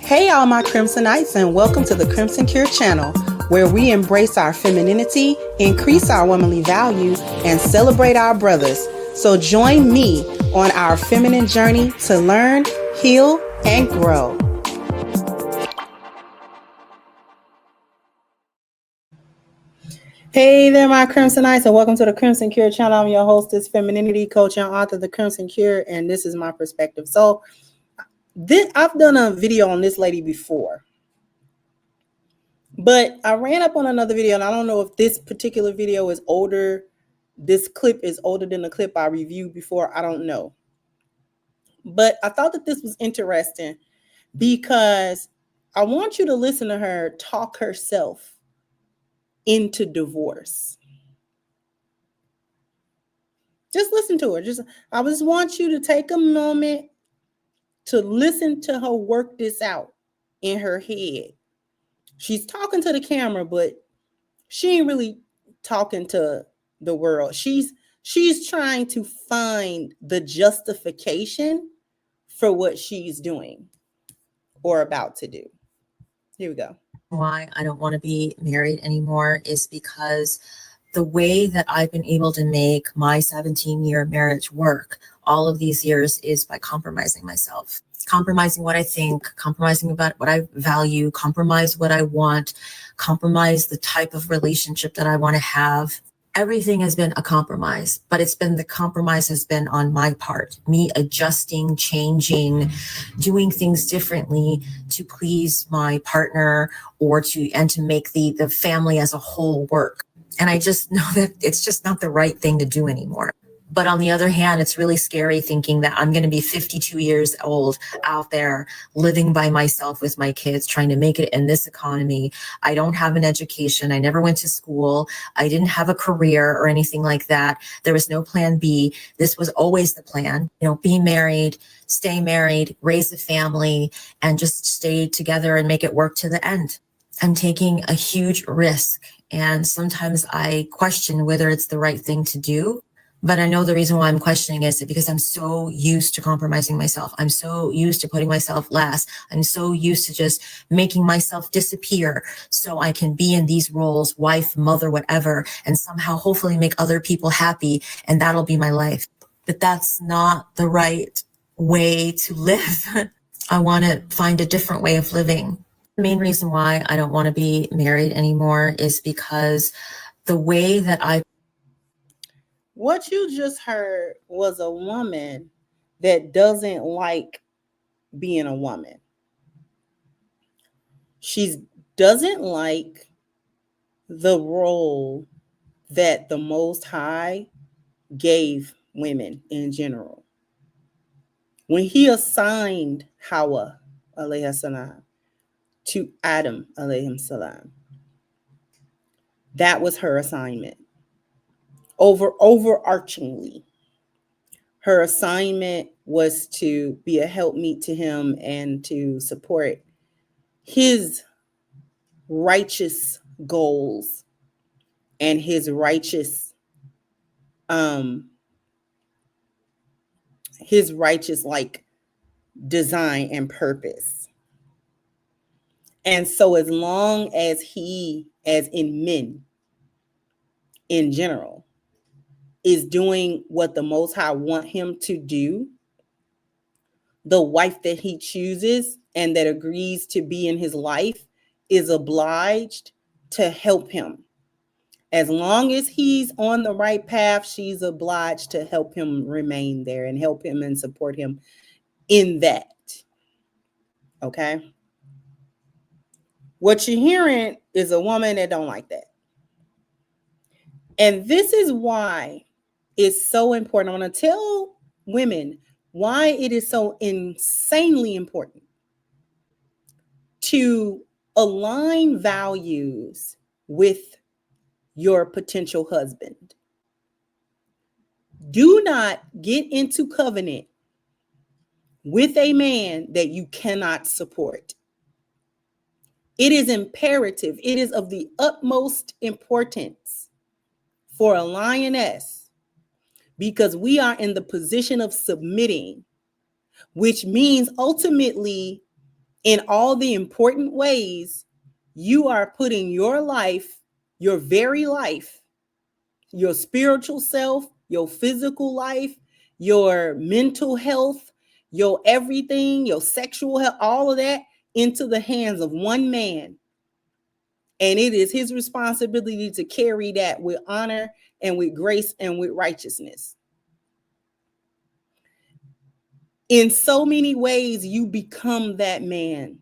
Hey, all my Crimsonites, and welcome to the Crimson Cure channel, where we embrace our femininity, increase our womanly values, and celebrate our brothers. So join me on our feminine journey to learn, heal, and grow. Hey there, my Crimsonites, and welcome to the Crimson Cure channel. I'm your hostess, femininity coach, and author of the Crimson Cure, and this is my perspective. So I've done a video on this lady before, but I ran up on another video, and I don't know if this particular video is older. This clip is older than the clip I reviewed before. I don't know. But I thought that this was interesting because I want you to listen to her talk herself into divorce. Just listen to her. I just want you to take a moment to listen to her work this out in her head. She's talking to the camera, but she ain't really talking to the world. She's trying to find the justification for what she's doing or about to do. Here we go. Why I don't want to be married anymore is because the way that I've been able to make my 17-year marriage work all of these years is by compromising myself, compromising what I think, compromising about what I value, compromise what I want, compromise the type of relationship that I want to have. Everything has been a compromise, but the compromise has been on my part, me adjusting, changing, doing things differently to please my partner and to make the family as a whole work. And I just know that it's just not the right thing to do anymore. But on the other hand, it's really scary thinking that I'm going to be 52 years old out there living by myself with my kids, trying to make it in this economy. I don't have an education. I never went to school. I didn't have a career or anything like that. There was no plan B. This was always the plan, be married, stay married, raise a family, and just stay together and make it work to the end. I'm taking a huge risk. And sometimes I question whether it's the right thing to do. But I know the reason why I'm questioning is because I'm so used to compromising myself. I'm so used to putting myself last. I'm so used to just making myself disappear so I can be in these roles, wife, mother, whatever, and somehow hopefully make other people happy. And that'll be my life. But that's not the right way to live. I want to find a different way of living. The main reason why I don't want to be married anymore is because the way that What you just heard was a woman that doesn't like being a woman. She doesn't like the role that the Most High gave women in general. When he assigned Hawa alayhi salam to Adam alayhi salam, that was her assignment. Overarchingly, her assignment was to be a helpmeet to him and to support his righteous goals and his righteous like design and purpose. And so as long as as in men in general, is doing what the Most High want him to do, the wife that he chooses and that agrees to be in his life is obliged to help him. As long as he's on the right path, she's obliged to help him remain there and help him and support him in that. Okay? What you're hearing is a woman that don't like that. And this is why it's so important. I want to tell women why it is so insanely important to align values with your potential husband. Do not get into covenant with a man that you cannot support. It is imperative. It is of the utmost importance for a lioness, because we are in the position of submitting, which means ultimately In all the important ways, you are putting your life, your very life, your spiritual self, your physical life, your mental health, your everything, your sexual health, all of that into the hands of one man. And it is his responsibility to carry that with honor and with grace and with righteousness. In so many ways, you become that man.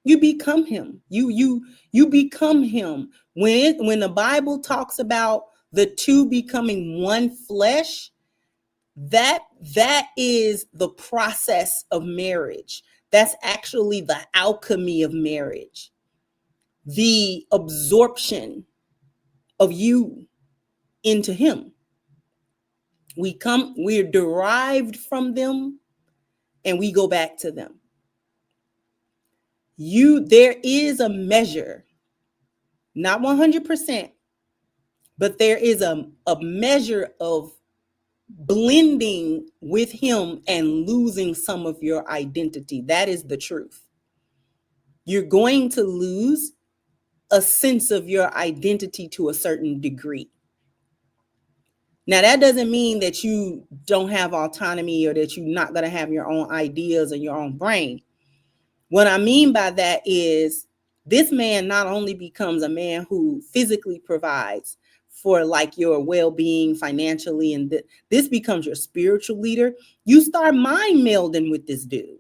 You become him. You become him. When the Bible talks about the two becoming one flesh, that is the process of marriage. That's actually the alchemy of marriage. The absorption of you into him. We're derived from them and we go back to them. There is a measure, not 100%, but there is a measure of blending with him and losing some of your identity. That is the truth. You're going to lose a sense of your identity to a certain degree. Now, that doesn't mean that you don't have autonomy or that you're not going to have your own ideas or your own brain. What I mean by that is this man not only becomes a man who physically provides for like your well-being financially, and this becomes your spiritual leader. You start mind melding with this dude.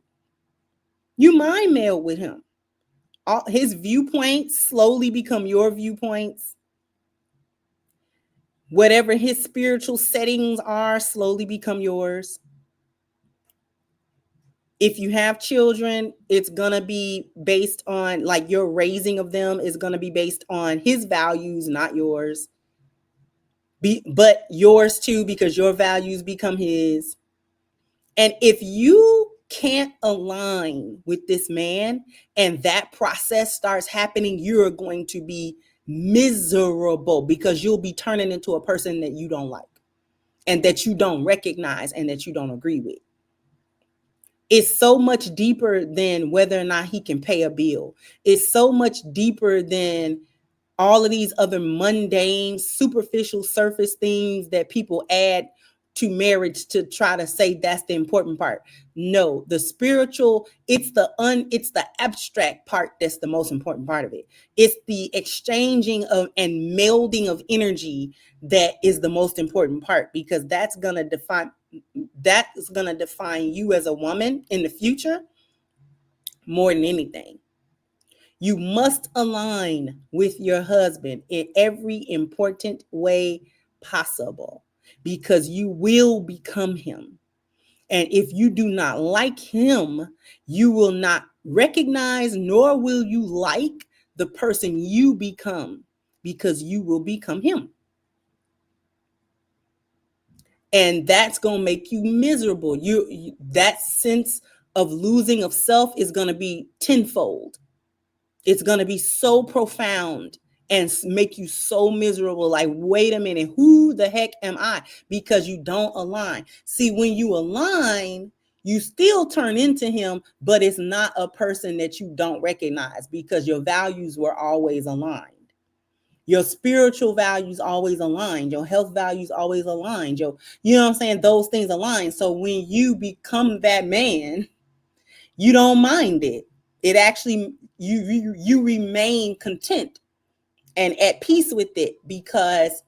You mind meld with him. All his viewpoints slowly become your viewpoints. Whatever his spiritual settings are slowly become yours. If you have children, it's going to be based on, like, your raising of them is going to be based on his values, not yours. But yours too, because your values become his. And if you can't align with this man and that process starts happening, you're going to be miserable because you'll be turning into a person that you don't like and that you don't recognize and that you don't agree with. It's so much deeper than whether or not he can pay a bill. It's so much deeper than all of these other mundane, superficial surface things that people add to marriage to try to say that's the important part. No, the spiritual, it's the abstract part that's the most important part of it. It's the exchanging of and melding of energy that is the most important part, because that's going to define you as a woman in the future more than anything. You must align with your husband in every important way possible, because you will become him. And if you do not like him, you will not recognize nor will you like the person you become, because you will become him. And that's going to make you miserable. That sense of losing of self is going to be tenfold. It's going to be so profound and make you so miserable. Like, wait a minute, who the heck am I? Because you don't align. See, when you align, you still turn into him, but it's not a person that you don't recognize because your values were always aligned. Your spiritual values always aligned. Your health values always aligned. You know what I'm saying? Those things align. So when you become that man, you don't mind it. It actually, you remain content and at peace with it, because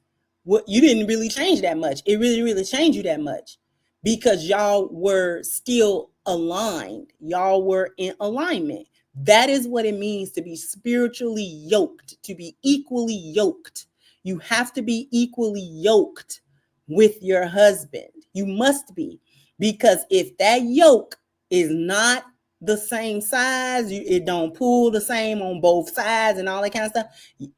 what you didn't really change that much. It really changed you that much because y'all were still aligned. Y'all were in alignment. That is what it means to be spiritually yoked, to be equally yoked. You have to be equally yoked with your husband. You must be, because if that yoke is not the same size, it don't pull the same on both sides and all that kind of stuff,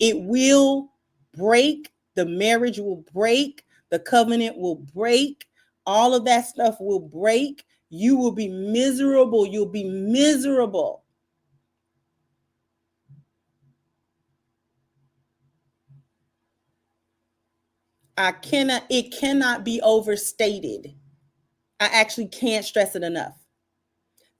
it will break. The marriage will break. The covenant will break. All of that stuff will break. You will be miserable. You'll be miserable. It cannot be overstated. I actually can't stress it enough.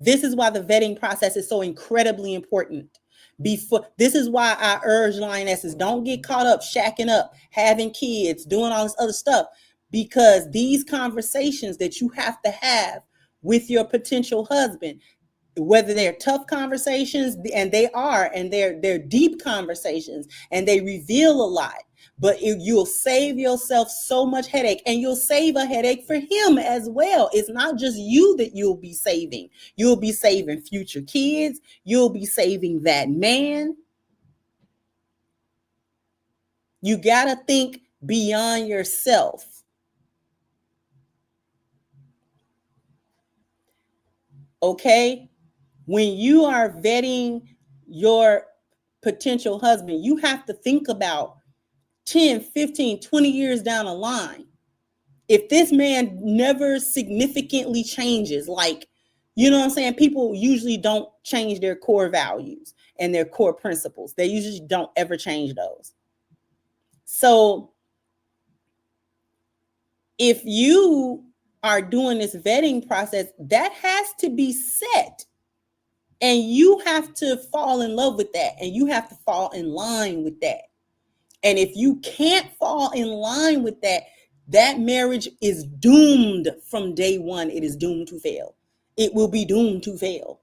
This is why the vetting process is so incredibly important. This is why I urge lionesses, don't get caught up shacking up, having kids, doing all this other stuff, because these conversations that you have to have with your potential husband, whether they're tough conversations, and they are, and they're deep conversations, and they reveal a lot, but you'll save yourself so much headache, and you'll save a headache for him as well. It's not just you that you'll be saving. You'll be saving future kids. You'll be saving that man. You got to think beyond yourself. Okay? When you are vetting your potential husband, you have to think about 10, 15, 20 years down the line. If this man never significantly changes, like, you know what I'm saying? People usually don't change their core values and their core principles. They usually don't ever change those. So if you are doing this vetting process, that has to be set. And you have to fall in love with that. And you have to fall in line with that. And if you can't fall in line with that, that marriage is doomed from day one. It is doomed to fail. It will be doomed to fail.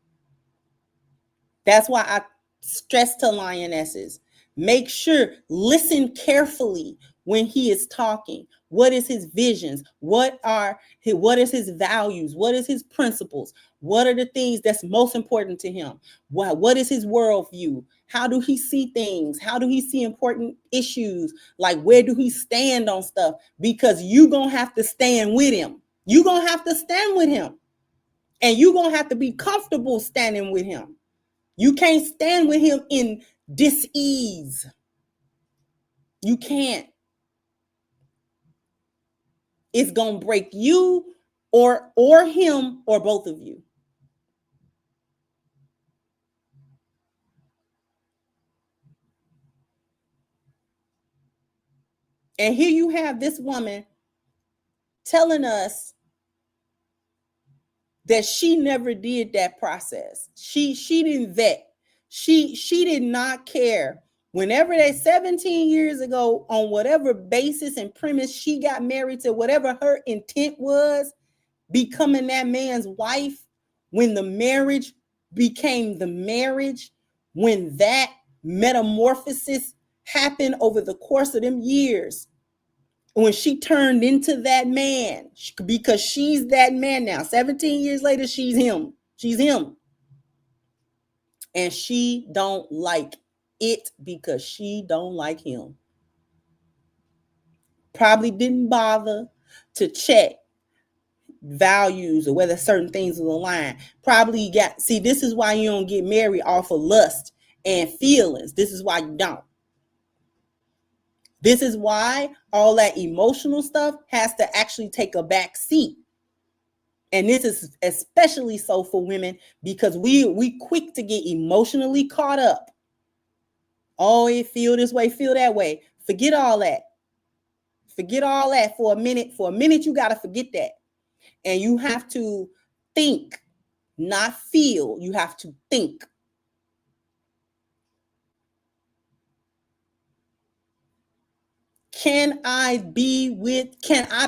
That's why I stress to lionesses, make sure, listen carefully when he is talking. What is his visions? What is his values? What is his principles? What are the things that's most important to him? What is his worldview? How do he see things? How do he see important issues? Like, where do he stand on stuff? Because you're going to have to stand with him. You're going to have to stand with him. And you're going to have to be comfortable standing with him. You can't stand with him in dis-ease. You can't. It's going to break you or him or both of you. And here you have this woman telling us that she never did that process. She didn't vet. She did not care. Whenever that 17 years ago, on whatever basis and premise she got married to, whatever her intent was, becoming that man's wife, when the marriage became the marriage, when that metamorphosis happened over the course of them years, when she turned into that man, because she's that man now. 17 years later, she's him. She's him. And she don't like it because she don't like him. Probably didn't bother to check values or whether certain things are aligned. Probably this is why you don't get married off of lust and feelings. This is why you don't. This is why all that emotional stuff has to actually take a back seat. And this is especially so for women, because we quick to get emotionally caught up. Oh, it feel this way, feel that way. Forget all that. Forget all that for a minute. For a minute, you got to forget that. And you have to think, not feel. You have to think. Can I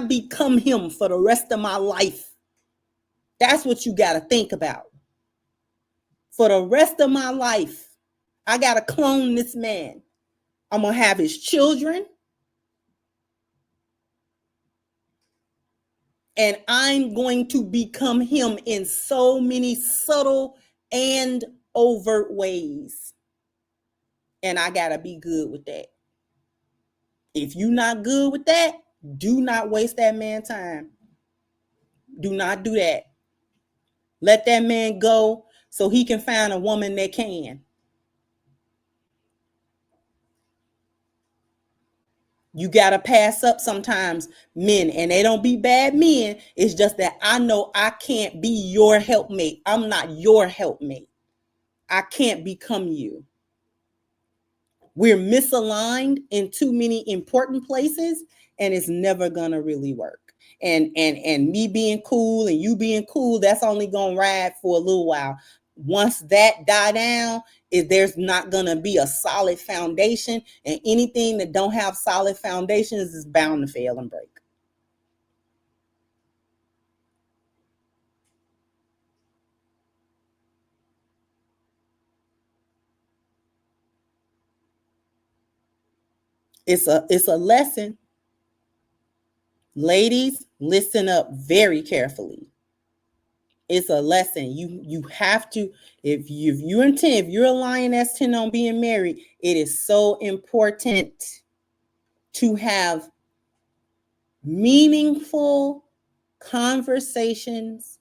become him for the rest of my life? That's what you got to think about. For the rest of my life, I got to clone this man. I'm going to have his children. And I'm going to become him in so many subtle and overt ways. And I got to be good with that. If you're not good with that, do not waste that man's time. Do not do that. Let that man go so he can find a woman that can. You got to pass up sometimes, men, and they don't be bad men. It's just that I know I can't be your helpmate. I'm not your helpmate. I can't become you. We're misaligned in too many important places, and it's never going to really work. and me being cool and you being cool, that's only gonna ride for a little while. Once that die down, if there's not gonna be a solid foundation, and anything that don't have solid foundations is bound to fail and break. It's a lesson. Ladies, listen up very carefully. It's a lesson. You have to, if you're a lioness 10 on being married, it is so important to have meaningful conversations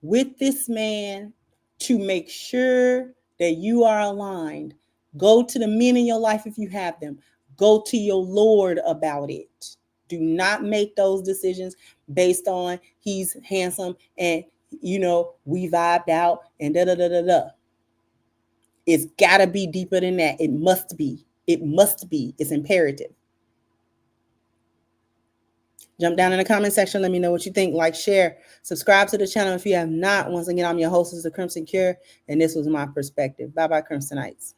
with this man to make sure that you are aligned. Go to the men in your life if you have them. Go to your Lord about it. Do not make those decisions based on he's handsome and we vibed out and da da da da da. It's gotta be deeper than that. It must be. It must be. It's imperative. Jump down in the comment section. Let me know what you think. Like, share, subscribe to the channel if you have not. Once again, I'm your hostess, The Crimson Cure, and this was my perspective. Bye-bye, Crimsonites.